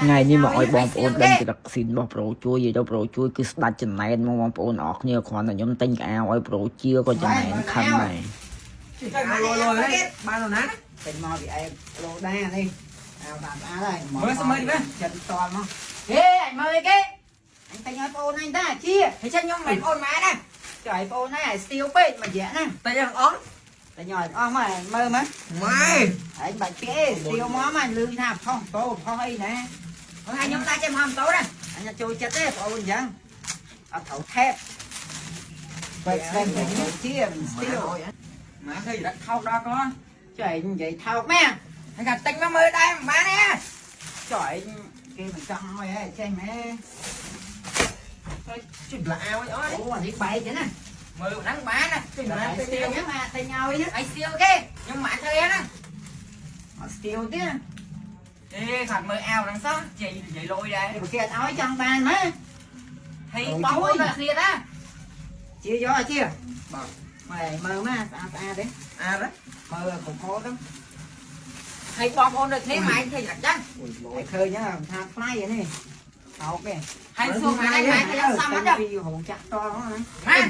ngày như mọi bom ôn đâm từ đặc xin bom pro chui gì đâu pro chui cứ đặt chân này bom ôn ọt như còn là nhóm tinh áo ơi pro chưa có chân này khăn này ba rồi nátเป็นมอbị ai lô đa đi ao tạm á đây mới xong mới đi bé chân to không ê anh mời cái anh tay nhói ôn anh ta chia thì chân nhông mày ôn má nè trời ôn này steel pin mà dễ nè tay nhông ón tay nhói ôn mà mơ mà mày anh bạch cái steel mó mà lư nào không tô không ấy nè hai nhóm tay chân hòm tối nè anh nhà chui chết đấy ôn chẳng ở thấu thép vậy xem cái chia steel má khi đã thâu đó có trời vậy thâu mẹ anh gặp tinh nó mới đây má nè trời kia mình cho thôi xem mẹ chụp là ao ấy ủa đi bay chứ nè mười nắng má nè chụp là steel nhá mà tay nhau ấy ai siêu cái nhưng mà thôi nè steel chứ ê thật mười ao đằng sau chị lôi đây thì kia nói trong bàn má thì bóng là kia đó chia gió chia mày mơ má à đấy à đó mơ cũng khó lắm thầy bom ôn được thế mày thì đặt chắc thầy khơi nhá thang fly vậy này học kìa hay xuống mà đây mày thì xong hết rồi hồn chặt to đó man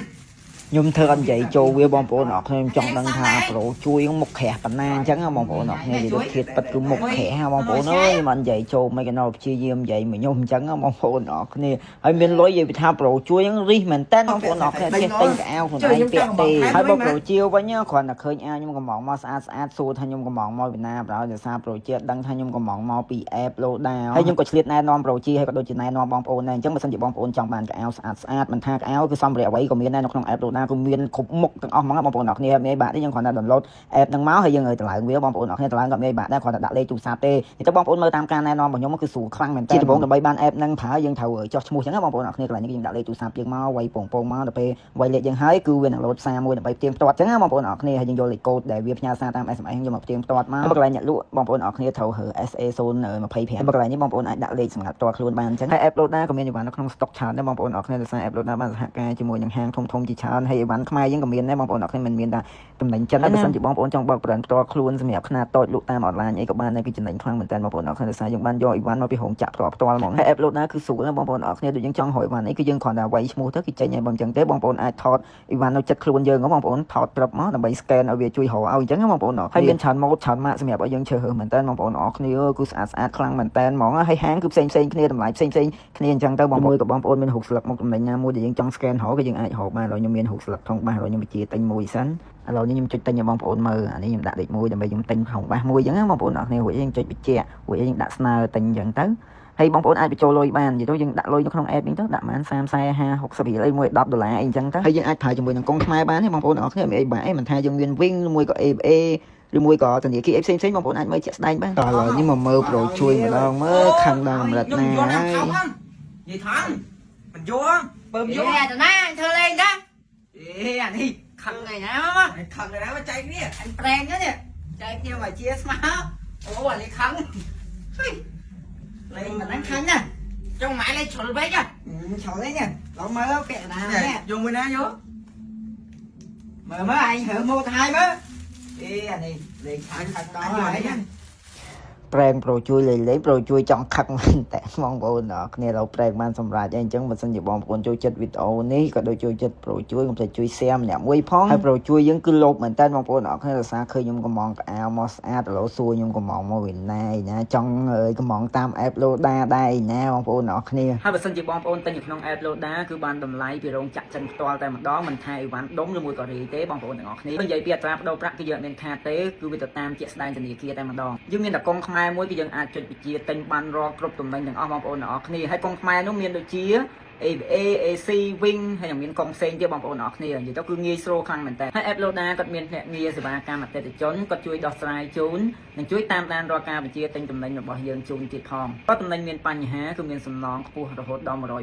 nhung thưa anh chị châu với bom ôn ọt thêm trong đăng thà pro chui một khẻ phần nan chẳng bom ôn ọt nghe gì được thiệt bật cứ một khẻ bom ôn ơi mà anh chị châu mấy cái nào chia diêm vậy mà nhung chẳng bom ôn ọt nè hay bên lối gì bị tha pro chui những ri mình tên bom ôn ọt này tiền tinh cái ao của này tiệt tì hay bom pro chiêu với nhá còn là khơi ao nhưng mà mỏng mau sát xu thay nhưng mà mỏng mau Việt Nam rồi giờ sao pro chia đăng thay nhưng mà mỏng mau bị ép lô đào hay nhưng có liệt này non pro chi hay có đôi chuyện này non bom ôn này chẳng mà xin chị bom ôn trong bàn cái ao sát mình tha cái ao cứ xong rồi vậy còn miền này nó không ép lô đào cũng miền khục mụcទាំងអស់ហ្មងបងប្អូនអរគ្នាមេbạnនេះយើងគ្រាន់តែ download app ហ្នឹងមកហើយយើងឲ្យតម្លើងវាបងប្អូនអរគ្នាតម្លើងក៏មេbạnដែរគ្រាន់តែដាក់លេខទូរស័ព្ទទេអញ្ចឹងបងប្អូនមើលតាមការណែនាំរបស់ខ្ញុំគឺស្រួលខ្លាំងមែនតើជាដំបូងដើម្បីបាន app ហ្នឹងប្រើយើងត្រូវចុះឈ្មោះអញ្ចឹងបងប្អូនអរគ្នាកន្លែងនេះយើងដាក់លេខទូរស័ព្ទយើងមកវាយពងមកដល់ពេលវាយលេខយើងហើយគឺវានឹង load សារមួយដើម្បីផ្ទៀងផ្ទាត់អញ្ចឹងបងប្អូនអរគ្នាហើយយើងយកលេខកូដដែលវាផ្ញើសារតាម SMS យើងមកផ្ទៀងផ្ទាត់មកកន្លែងអ្នកលក់បងប្អូនអរគ្នាត្រូវរើ SA025 កន្លែងនេះបងប្អូនអាចដាក់លេខសម្រាប់ផ្ទាល់ខ្លួនបានអញ្ចឹងហើយ app load ក៏មានអីវ៉ាន់នៅក្នុង stock ច្រើនដែរបងប្អូនអរគ្នាដោយសារ app load បានសហការជាមួយនឹងហាងធំៗជាច្រើនហើយអីវ៉ាន់ខ្មែរយើងក៏មានដែរបងប្អូនអរគ្នាមិនមានតែតំណែងចិនតែបើសិនជាបងប្អូនចង់បើក brand ផ្ទាល់ខ្លួនសម្រាប់ខ្នាតតូចលក់តាមអនឡាញអីក៏បានដែរគឺចំណេញខ្លាំងមែនតើបងប្អូនអរគ្នាដោយសារយើងបានយកអីវ៉ាន់មកពីរោងចក្រផ្ទាល់ហ្មងហើយ app load ណាគឺស្រួលណាបងប្អូនអរគ្នាដូចយើងចង់រកអីវ៉ាន់អីគឺយើងគ្រាន់តែវាយឈ្មោះទៅគឺចេញហើយបងអញ្ចឹងទេបងប្អូនអាចថតអីវ៉ាន់នៅចិត្តខ្លួនយើងបងប្អូនថតត្រឹបមកដើម្បី scan ឲ្យវាជួយរកឲ្យអញ្ចឹងបងប្អូនអរគ្នាហើយមានច្រើន mode ច្រើន ម៉ាកសម្រាប់ឲ្យយើងជ្រើសរើសមែនតើបងប្អូនអរគ្នាគឺស្អាតខ្លាំងមែនតើហ្មងហើយហាងគឺផ្សេងគ្នាតម្លៃផ្សេងគ្នាអញ្ចឹងទៅបងប្អូនក៏បងប្អូនមានរូបស្លឹកមកតំណែងណាមួយដែលយើងចង់ scan រកគឺយើងអាចរកបានឥឡូវខ្ញុំមានរូបស្លឹកថងបាសឥឡូវខ្ញុំបញ្ជាទិញមួយសិនឥឡូវនេះខ្ញុំចុចទិញឲ្យបងប្អូនមើលអានេះខ្ញុំដាក់លេខ1ដើម្បីខ្ញុំទិញផងបាសមួយអញ្ចឹងបងប្អូនអរគ្នារួចយើងចុចបញ្ជាក់រួចយើងដាក់ស្នើទិញអញ្ចឹងទៅហើយបងប្អូនអាចបញ្ចូលលុយបាននិយាយទៅយើងដាក់លុយនៅក្នុង app នេះទៅដាក់បាន30 40 50រៀលអីមួយ$10អីអញ្ចឹងទៅហើយយើងអាចប្រើជាមួយនឹងកងខ្មែរបានទេបងប្អូនអរគ្នាមានអីបាក់អីមិនថាយើងមាន Wing មួយក៏ ABA ឬមួយក៏ធនាគារផ្សេងបងប្អូនអាចមើលជាក់ស្ដែងបានតើឥឡូវនេះមកមើលប្រូជួយម្ដងមើលខាងដល់កម្រិតណាហើយ vậy thằng mình vô bơm vô nè tụi nó anh thưa lên đó ê anh đi khăn này nè khăn này nó chạy kia anh prank đó nè chạy theo mà chia smart ủa anh đi khăn lên mà đánh khăn nè trong mãi lên chổi bé chứ chổi đấy nè còn mơ kẹt nào nè dùng mình vô mà mới anh hưởng mua thai mới ê anh đi liền khăn đó rồi nha ប្រេងប្រូជួយលេងប្រូជួយចង់ខឹកមែនតែបងប្អូនអរគ្នាเราប្រេងបានសម្រាប់អញ្ចឹងបើសិនជាបងប្អូនចូលចិត្តវីដេអូនេះក៏ដូចចូលចិត្តប្រូជួយកុំភ្លេចជួយ share ម្នាក់មួយផងហើយប្រូជួយយើងគឺលោកមែនតើបងប្អូនអរគ្នាដោយសារឃើញខ្ញុំកំងកៅមកស្អាតឥឡូវសួរខ្ញុំកំងមកវិញណាណាចង់កំងតាម app Loda ដែរណាបងប្អូនអរគ្នាហើយបើសិនជាបងប្អូនទិញនៅក្នុង app Loda គឺបានតម្លៃពីរោងចក្រចិនផ្ទាល់តែម្ដងមិនថាអីវ៉ាន់ដុំឬមួយក៏រីទេបងប្អូនទាំងអស់គ្នានិយាយពីអត្រាប្តូរប្រាក់គឺយើងអត់មានខាតទេគឺវាទៅតាមជាក់ស្ដែងធនាគារតែម្ដងយើងមានតែកងខ្មែរមួយគឺយើងអាចចុចបញ្ជាទិញបានរាល់គ្រប់តំណែងទាំងអស់បងប្អូនទាំងអស់គ្នាហើយកងខ្មែរនោះមានដូចជា ABA AC Wing ហើយនឹងមានកងផ្សេងទៀតបងប្អូនទាំងអស់គ្នានិយាយទៅគឺងាយស្រួលខ្លាំងមែនតើហើយ App Loda គាត់មានភ្នាក់ងារសេវាកម្មអតិថិជនគាត់ជួយដោះស្រាយជូននិងជួយតាមដានរាល់ការបញ្ជាទិញតំណែងរបស់យើងជូនទៀតផងបើតំណែងមានបញ្ហាគឺមានសំណងខ្ពស់រហូតដល់ 100% អ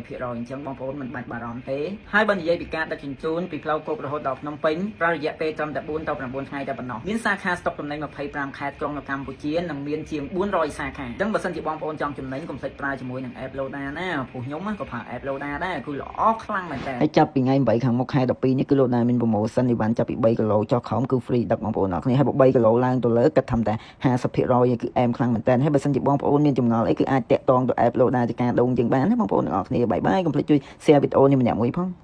ញ្ចឹងបងប្អូនមិនបាច់បារម្ភទេហើយបើនិយាយពីការដឹកជញ្ជូនពីផ្លូវគោករហូតដល់ភ្នំពេញប្រើរយៈពេលត្រឹមតែ4ទៅ9ថ្ងៃតែប៉ុណ្ណោះមានសាខាស្តុកតំណែង25ខេត្តក្រុងនៅកម្ពុជានិងមានជាង400សាខាអញ្ចឹងបើសិនជាបងប្អូនចង់ចំណេញកុំភ្លេចប្រើជាមួយនឹង App Loda ណាព្រោះខ្ញុំក៏ប្រើ App Loda តាដែរគឺល្អខ្លាំងមែនតើ ហើយចាប់ពីថ្ងៃ8ខាងមុខខែ12នេះគឺលោកណាមាន promotion អីវ៉ាន់ចាប់ពី3គីឡូចុះក្រោមគឺ free ដឹកបងប្អូនអរគ្នាហើយបើ3គីឡូឡើងទៅលើគិតថាតែ 50% គឺអែមខ្លាំងមែនតើហើយបើសិនជាបងប្អូនមានចម្ងល់អីគឺអាចតាក់ទងទៅ app លោកណាចការដងយើងបានណាបងប្អូនអរគ្នាបាយបាយកុំភ្លេចជួយ share វីដេអូនេះម្នាក់មួយផង